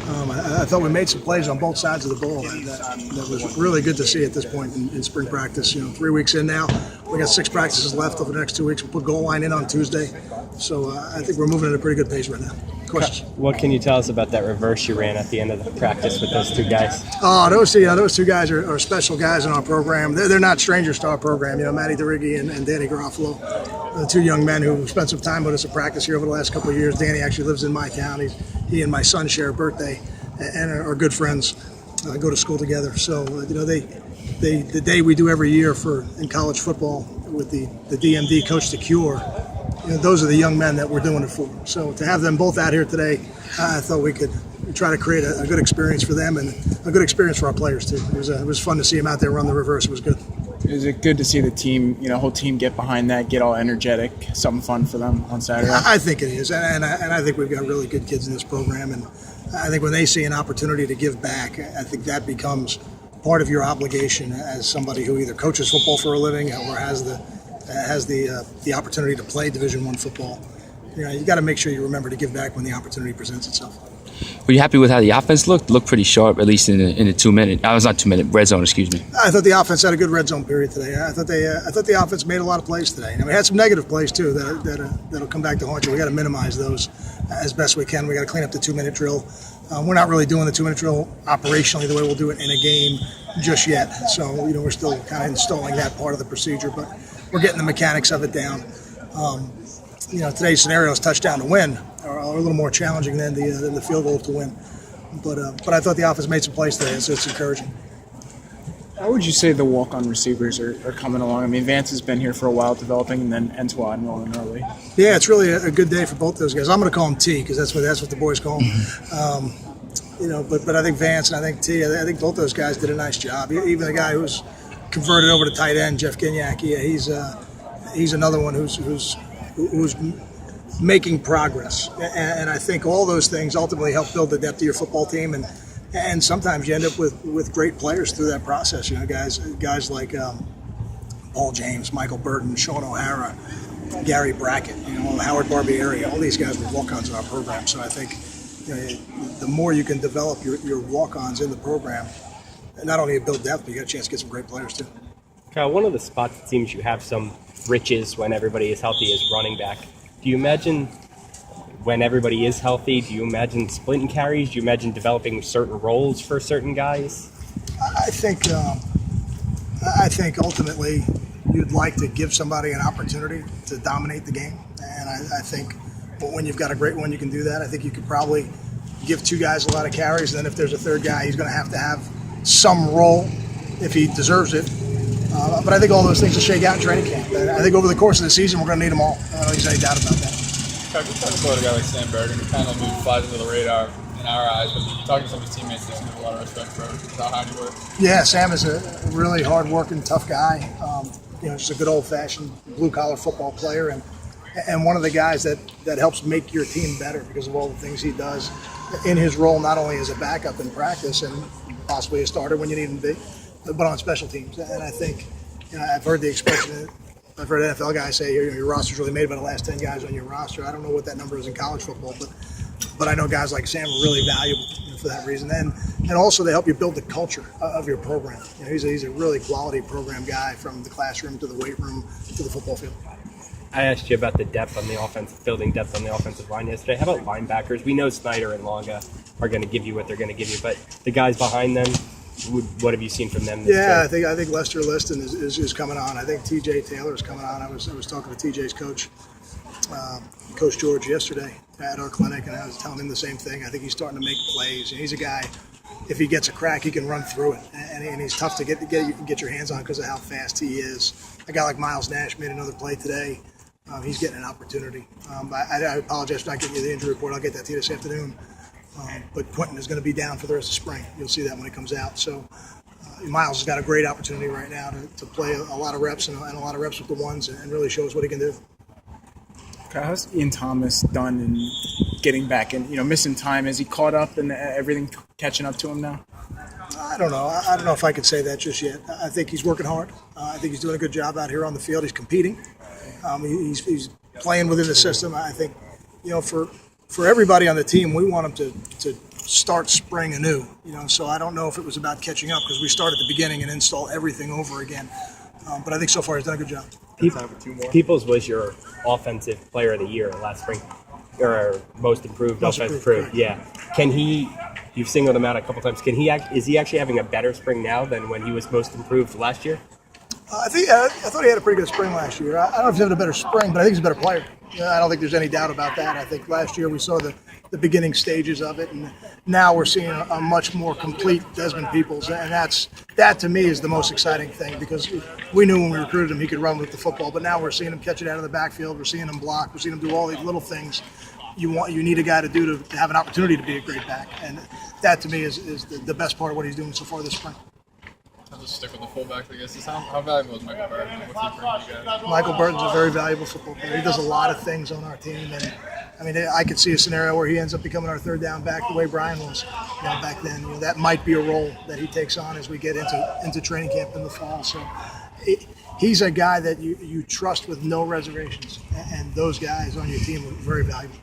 I thought we made some plays on both sides of the ball that was really good to see at this point in spring practice. 3 weeks in now, we got 6 practices left over the next 2 weeks. We'll put goal line in on Tuesday, so I think we're moving at a pretty good pace right now. Questions? What can you tell us about that reverse you ran at the end of the practice with those 2 guys? Those two guys are special guys in our program. They're not strangers to our program. Matty DeRiggi and Danny Garofalo, the 2 young men who spent some time with us at practice here over the last couple of years. Danny actually lives in my town. He and my son share a birthday and are good friends. Go to school together. So the day we do every year in college football with the DMD Coach to Cure. Those are the young men that we're doing it for. So to have them both out here today, I thought we could try to create a good experience for them and a good experience for our players too. It was fun to see them out there run the reverse. It was good. Is it good to see the team, whole team get behind that, get all energetic, something fun for them on Saturday? I think it is, and I think we've got really good kids in this program, and I think when they see an opportunity to give back, I think that becomes part of your obligation as somebody who either coaches football for a living or has the opportunity to play Division I football. You got to make sure you remember to give back when the opportunity presents itself. Were you happy with how the offense looked? Looked pretty sharp, at least in the 2-minute. I was not 2-minute red zone. Excuse me. I thought the offense had a good red zone period today. I thought the offense made a lot of plays today. We had some negative plays too that'll come back to haunt you. We got to minimize those as best we can. We got to clean up the 2-minute drill. We're not really doing the 2-minute drill operationally the way we'll do it in a game just yet. So we're still kind of installing that part of the procedure, but we're getting the mechanics of it down. Today's scenario is touchdown to win are a little more challenging than the field goal to win. But I thought the offense made some plays today, so it's encouraging. How would you say the walk-on receivers are coming along? Vance has been here for a while developing, and then Antoine rolling early. Yeah, it's really a good day for both those guys. I'm going to call him T because that's what the boys call him. But I think Vance and I think T, I think both those guys did a nice job. Even the guy who's converted over to tight end, Jeff Gignac, he's another one who's making progress. And I think all those things ultimately help build the depth of your football team. And sometimes you end up with great players through that process. Guys like Paul James, Michael Burton, Sean O'Hara, Gary Brackett, Howard Barbieri. All these guys were walk-ons in our program. So I think the more you can develop your walk-ons in the program, not only you build depth, but you got a chance to get some great players too. Kyle, one of the spots it seems you have some riches when everybody is healthy is running back. Do you imagine when everybody is healthy, do you imagine splitting carries? Do you imagine developing certain roles for certain guys? I think ultimately you'd like to give somebody an opportunity to dominate the game. And I think when you've got a great one, you can do that. I think you could probably give 2 guys a lot of carries. And then if there's a third guy, he's going to have some role if he deserves it. But I think all those things will shake out in training camp. And I think over the course of the season, we're going to need them all. I don't think there's any doubt about that. Talk about a guy like Sam Burton, who kind of flies under the radar in our eyes, but talking to some of his teammates, they have a lot of respect for how hard he works. Yeah, Sam is a really hard-working, tough guy. Just a good old-fashioned blue-collar football player, and one of the guys that helps make your team better because of all the things he does in his role, not only as a backup in practice and possibly a starter when you need him to be, but on special teams. And I think I've heard the expression. I've heard NFL guys say your roster's really made by the last 10 guys on your roster. I don't know what that number is in college football, but I know guys like Sam are really valuable for that reason. And also they help you build the culture of your program. He's a really quality program guy from the classroom to the weight room to the football field. I asked you about the depth on the offense, building depth on the offensive line yesterday. How about linebackers? We know Snyder and Longa are going to give you what they're going to give you, but the guys behind them, what have you seen from them? I think Lester Liston is coming on. I think T.J. Taylor is coming on. I was talking to T.J.'s coach, Coach George, yesterday at our clinic, and I was telling him the same thing. I think he's starting to make plays. And he's a guy, if he gets a crack, he can run through it, and he's tough to get. You can get your hands on because of how fast he is. A guy like Miles Nash made another play today. He's getting an opportunity. I apologize for not getting you the injury report. I'll get that to you this afternoon. But Quentin is going to be down for the rest of spring. You'll see that when it comes out. So Miles has got a great opportunity right now to play a lot of reps and a lot of reps with the ones and really show us what he can do. How's Ian Thomas done in getting back and missing time? Has he caught up and everything catching up to him now? I don't know. I don't know if I could say that just yet. I think he's working hard. I think he's doing a good job out here on the field. He's competing. He's playing within the system. I think for everybody on the team, we want him to start spring anew. So I don't know if it was about catching up because we start at the beginning and install everything over again. But I think so far he's done a good job. Peoples was your offensive player of the year last spring, or most improved, Most offensive improved, improved. Yeah. Can he? You've singled him out a couple times. Can he? Is he actually having a better spring now than when he was most improved last year? I thought he had a pretty good spring last year. I don't know if he's having a better spring, but I think he's a better player. I don't think there's any doubt about that. I think last year we saw the beginning stages of it, and now we're seeing a much more complete Desmond Peoples, and that to me is the most exciting thing because we knew when we recruited him he could run with the football, but now we're seeing him catch it out of the backfield. We're seeing him block. We're seeing him do all these little things you need a guy to do to have an opportunity to be a great back, and that to me is the best part of what he's doing so far this spring. I'll just stick with the fullbacks, I guess. How valuable is Michael Burton? What's he bring you guys? Michael Burton's a very valuable football player. He does a lot of things on our team, and I mean, I could see a scenario where he ends up becoming our third down back the way Brian was back then. That might be a role that he takes on as we get into training camp in the fall. So he's a guy that you trust with no reservations, and those guys on your team are very valuable.